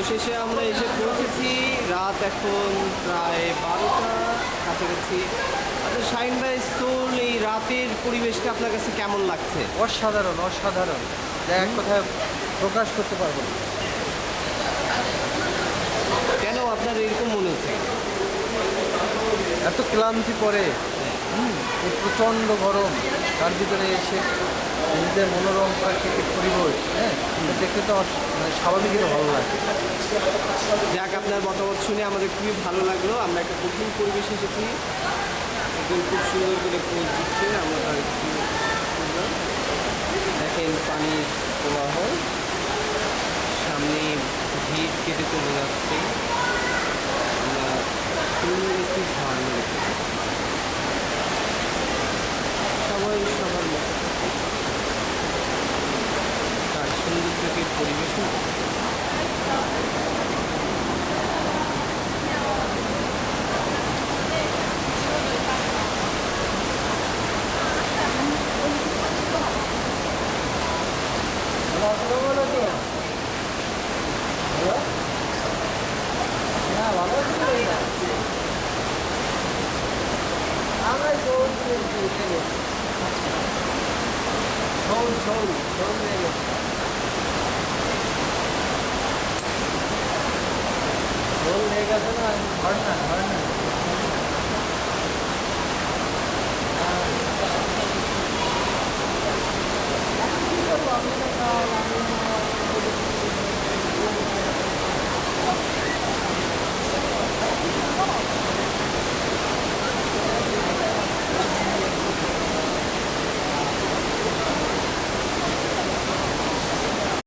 অবশেষে আমরা এসে পৌঁছেছি। রাত এখন প্রায় 12টা কাছাকাছি। আচ্ছা শাহিন ভাই, সোল এই রাতের পরিবেশটা আপনার কাছে কেমন লাগছে? অসাধারণ অসাধারণ, যা এক কথায় প্রকাশ করতে পারবো না। কেন আপনার এরকম মনে হচ্ছে? এত ক্লান্তি পরে এই প্রচণ্ড গরম, তার ভিতরে এসে নিজেদের মনোরম প্রাকৃতিক পরিবেশ, হ্যাঁ, এটা দেখতে তো মানে স্বাভাবিকই ভালো লাগে। যাক, আপনার মতামত শুনে আমাদের খুবই ভালো লাগলো। আমরা একটা কঠিন পরিবেশে এসেছি, একদম খুব সুন্দর করে পোজ দিচ্ছে। আমরা তার একটু শুনলাম। দেখেন পানির প্রবাহ, সামনে ভিড় কেটে চলে যাচ্ছে। আমরা সুন্দর একটি ঝর্ণা দেখতে পাচ্ছি। সবাই সবার মতো তার সৌন্দর্যকে পরিবেশন করছে। ঝোল লেগে গেছে না, ঝর্ণা ঝর্ণা